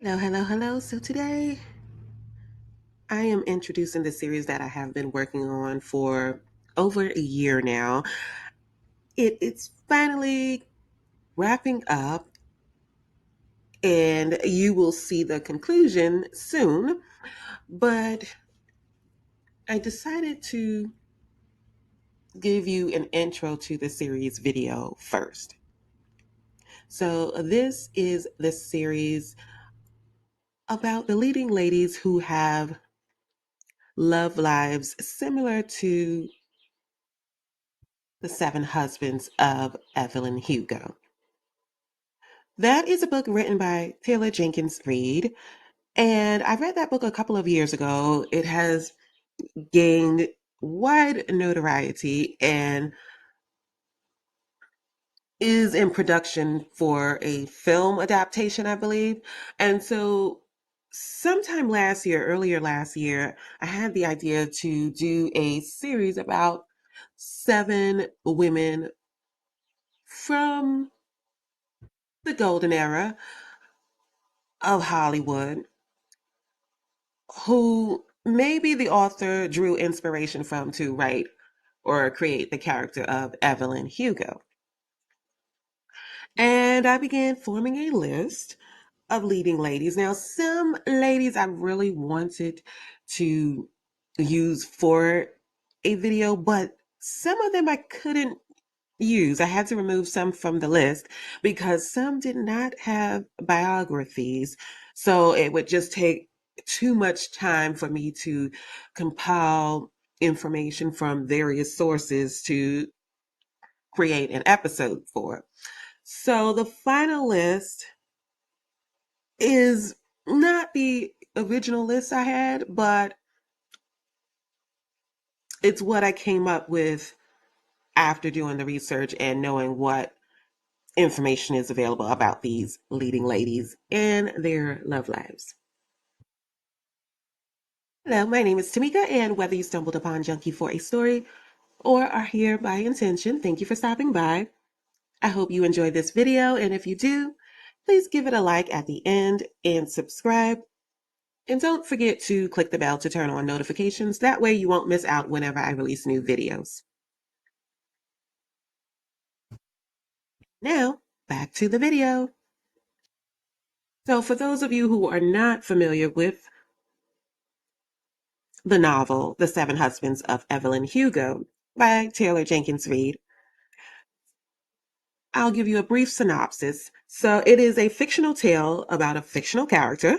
Hello, hello, hello. So today I am introducing the series that I have been working on for over a year now. It's finally wrapping up, and you will see the conclusion soon. But I decided to give you an intro to the series video first. So, this is the series about the leading ladies who have love lives similar to The Seven Husbands of Evelyn Hugo. That is a book written by Taylor Jenkins Reid, and I read that book a couple of years ago. It has gained wide notoriety and is in production for a film adaptation, I believe. And so, sometime last year, earlier last year, I had the idea to do a series about seven women from the golden era of Hollywood who maybe the author drew inspiration from to write or create the character of Evelyn Hugo. And I began forming a list of leading ladies. Now, some ladies I really wanted to use for a video, but some of them I couldn't use. I had to remove some from the list because some did not have biographies. So it would just take too much time for me to compile information from various sources to create an episode for. So the final list is not the original list I had, but it's what I came up with after doing the research and knowing what information is available about these leading ladies and their love lives. Hello, my name is Tamika, and whether you stumbled upon Junkie for a story or are here by intention, thank you for stopping by. I hope you enjoyed this video, and if you do, please give it a like at the end and subscribe. And don't forget to click the bell to turn on notifications. That way you won't miss out whenever I release new videos. Now, back to the video. So for those of you who are not familiar with the novel, The Seven Husbands of Evelyn Hugo by Taylor Jenkins Reid, I'll give you a brief synopsis. So, it is a fictional tale about a fictional character.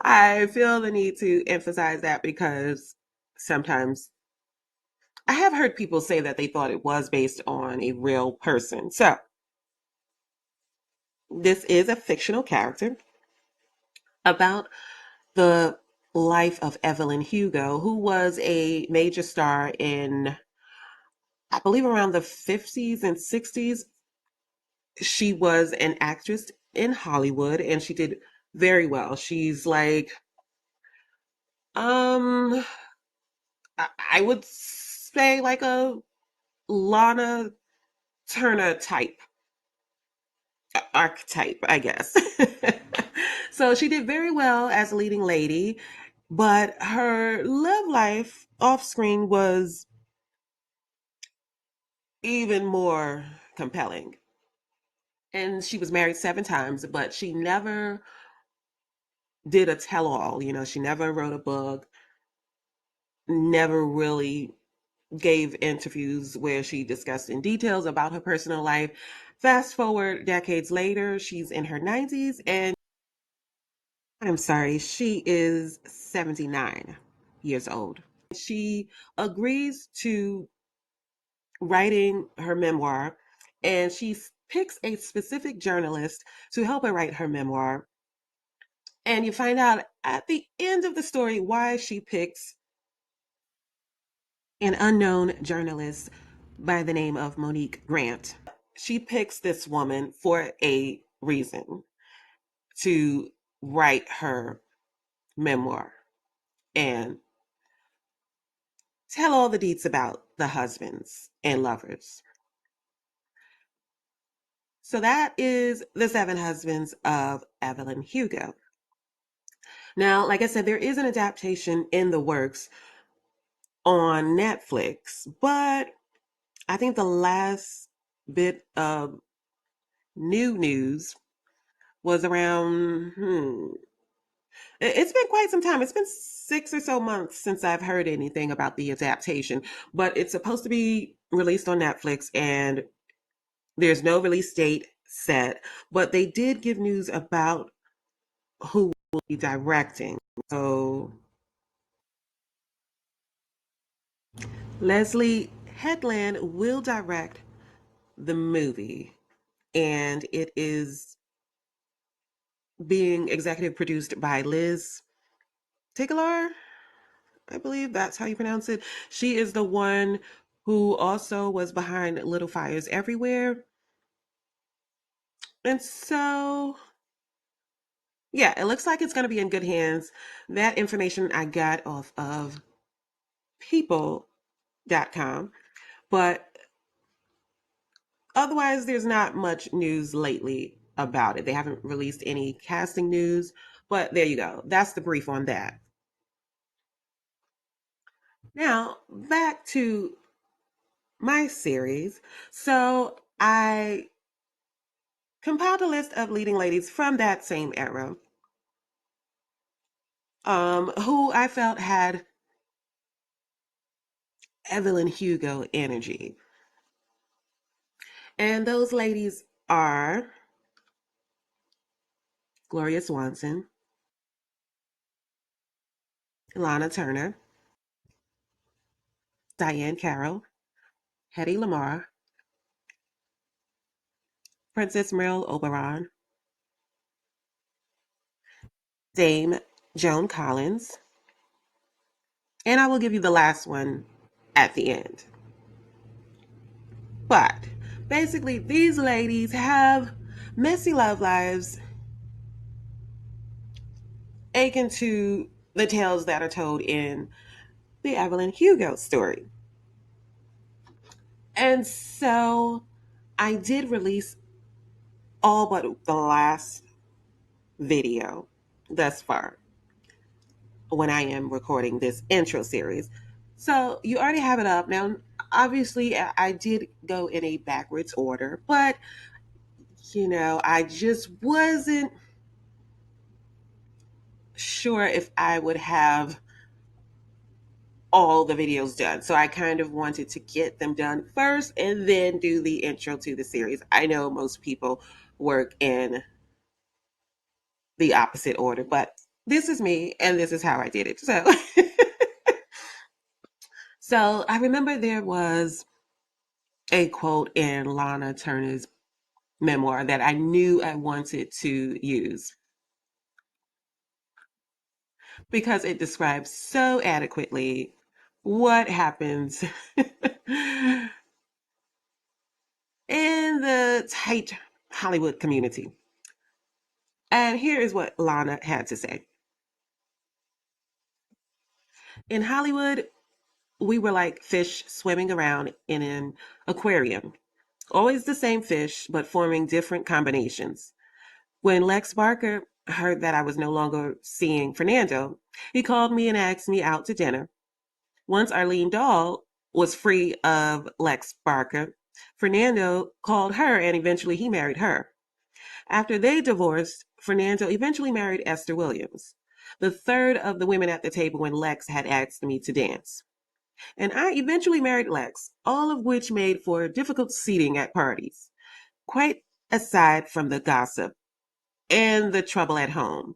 I feel the need to emphasize that because sometimes I have heard people say that they thought it was based on a real person. So, this is a fictional character about the life of Evelyn Hugo, who was a major star in, I believe, around the 50s and 60s. She was an actress in Hollywood and she did very well. She's like, um, I would say like a Lana Turner type archetype, I guess. So she did very well as a leading lady, but her love life off screen was even more compelling. And she was married 7 times, but she never did a tell all. She never wrote a book, never really gave interviews where she discussed in details about her personal life. Fast forward decades later, she's in her 90s and I'm sorry, she is 79 years old. She agrees to writing her memoir and she picks a specific journalist to help her write her memoir. And you find out at the end of the story why she picks an unknown journalist by the name of Monique Grant. She picks this woman for a reason to write her memoir and tell all the deets about the husbands and lovers. So that is The Seven Husbands of Evelyn Hugo. Now, like I said, there is an adaptation in the works on Netflix, but I think the last bit of new news was around, it's been quite some time. It's been 6 or so months since I've heard anything about the adaptation, but it's supposed to be released on Netflix and there's no release date set, but they did give news about who will be directing. So Leslie Headland will direct the movie, and it is being executive produced by Liz Tigelaar. I believe that's how you pronounce it. She is the one who also was behind Little Fires Everywhere. And so, yeah, it looks like it's going to be in good hands. That information I got off of people.com. But otherwise, there's not much news lately about it. They haven't released any casting news, but there you go. That's the brief on that. Now, back to my series. So, I compiled a list of leading ladies from that same era who I felt had Evelyn Hugo energy. And those ladies are Gloria Swanson, Lana Turner, Diane Carroll, Hedy Lamarr, Princess Merle Oberon, Dame Joan Collins, and I will give you the last one at the end. But basically, these ladies have messy love lives akin to the tales that are told in the Evelyn Hugo story. And so I did release all but the last video thus far when I am recording this intro series. So you already have it up. Now, obviously, I did go in a backwards order, but I just wasn't sure if I would have all the videos done. So I kind of wanted to get them done first and then do the intro to the series. I know most people work in the opposite order, but this is me and this is how I did it. So so I remember there was a quote in Lana Turner's memoir that I knew I wanted to use because it describes so adequately what happens in the tight Hollywood community. And here is what Lana had to say. In Hollywood, we were like fish swimming around in an aquarium. Always the same fish, but forming different combinations. When Lex Barker heard that I was no longer seeing Fernando, he called me and asked me out to dinner. Once Arlene Dahl was free of Lex Barker, Fernando called her and eventually he married her. After they divorced, Fernando eventually married Esther Williams, the third of the women at the table when Lex had asked me to dance. And I eventually married Lex, all of which made for difficult seating at parties, quite aside from the gossip and the trouble at home.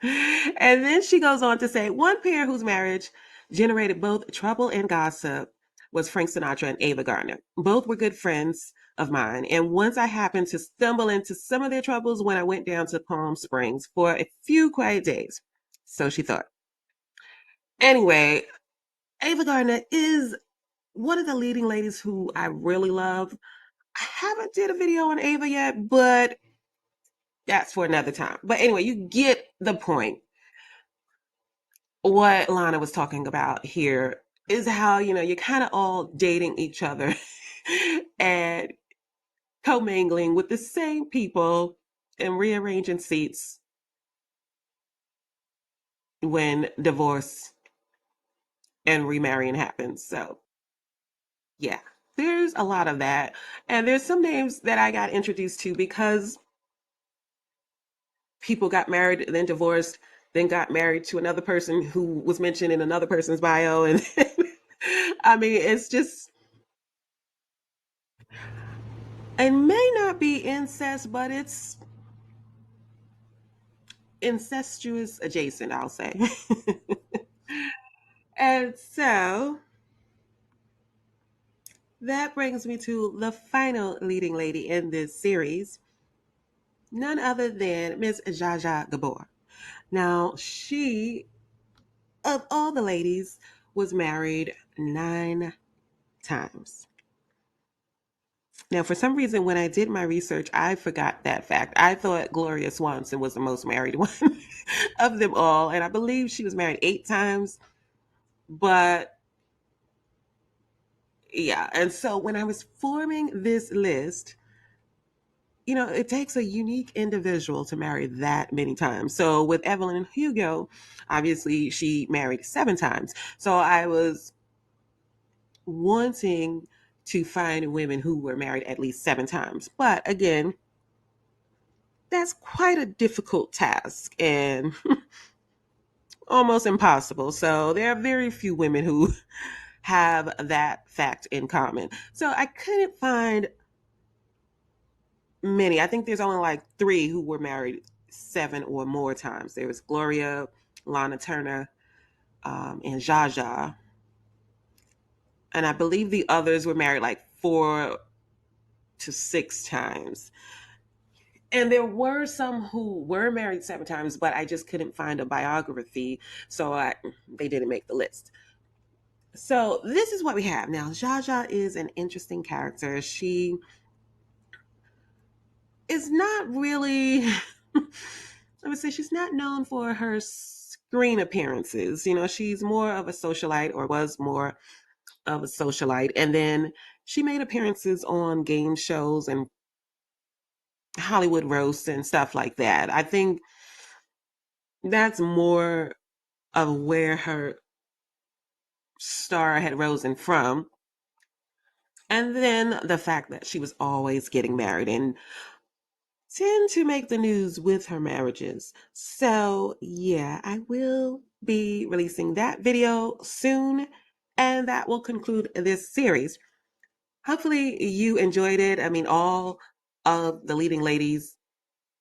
And then she goes on to say one pair whose marriage generated both trouble and gossip was Frank Sinatra and Ava Gardner. Both were good friends of mine. And once I happened to stumble into some of their troubles when I went down to Palm Springs for a few quiet days. So she thought. Anyway, Ava Gardner is one of the leading ladies who I really love. I haven't did a video on Ava yet, but that's for another time. But anyway, you get the point. What Lana was talking about here is how, you're kind of all dating each other. And commingling with the same people and rearranging seats when divorce and remarrying happens. So, yeah, there's a lot of that. And there's some names that I got introduced to because people got married, then divorced, then got married to another person who was mentioned in another person's bio. And I mean, it's just, it may not be incest, but it's incestuous adjacent, I'll say. And so that brings me to the final leading lady in this series, none other than Miss Zsa Zsa Gabor. Now, she, of all the ladies, was married 9 times. Now, for some reason, when I did my research, I forgot that fact. I thought Gloria Swanson was the most married one of them all, and I believe she was married 8 times. But yeah, and so when I was forming this list, it takes a unique individual to marry that many times. So with Evelyn Hugo, obviously she married 7 times. So I was wanting to find women who were married at least 7 times. But again, that's quite a difficult task and almost impossible. So there are very few women who have that fact in common. So I couldn't find many. I think there's only like 3 who were married 7 or more times. There was Gloria, Lana Turner, and Zsa Zsa. And I believe the others were married like 4 to 6 times. And there were some who were married 7 times, but I just couldn't find a biography, so they didn't make the list. So this is what we have now. Zsa Zsa is an interesting character. She is not really, I would say, she's not known for her screen appearances. She's more of a socialite, or was more of a socialite, and then she made appearances on game shows and Hollywood roasts and stuff like that. I think that's more of where her star had risen from. And then the fact that she was always getting married and tend to make the news with her marriages. So, yeah, I will be releasing that video soon, and that will conclude this series. Hopefully, you enjoyed it. I mean, all of the leading ladies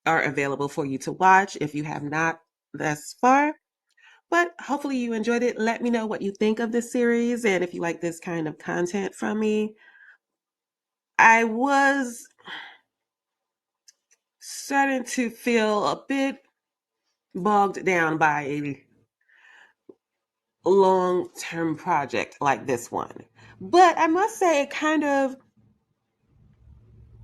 are available for you to watch if you have not thus far. But hopefully, you enjoyed it. Let me know what you think of this series and if you like this kind of content from me. I was starting to feel a bit bogged down by a long term project like this one. But I must say, it kind of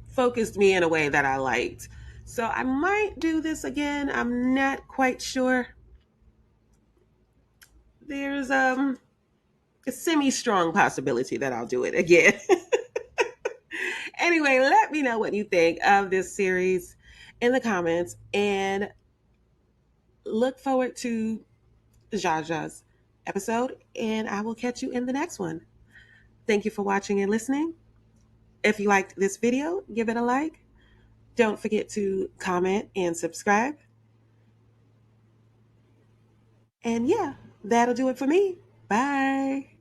focused me in a way that I liked. So I might do this again. I'm not quite sure. There's a semi strong possibility that I'll do it again. Anyway, let me know what you think of this series in the comments, and look forward to Jaja's episode, and I will catch you in the next one. Thank you for watching and listening. If you liked this video, give it a like. Don't forget to comment and subscribe. And yeah, that'll do it for me. Bye.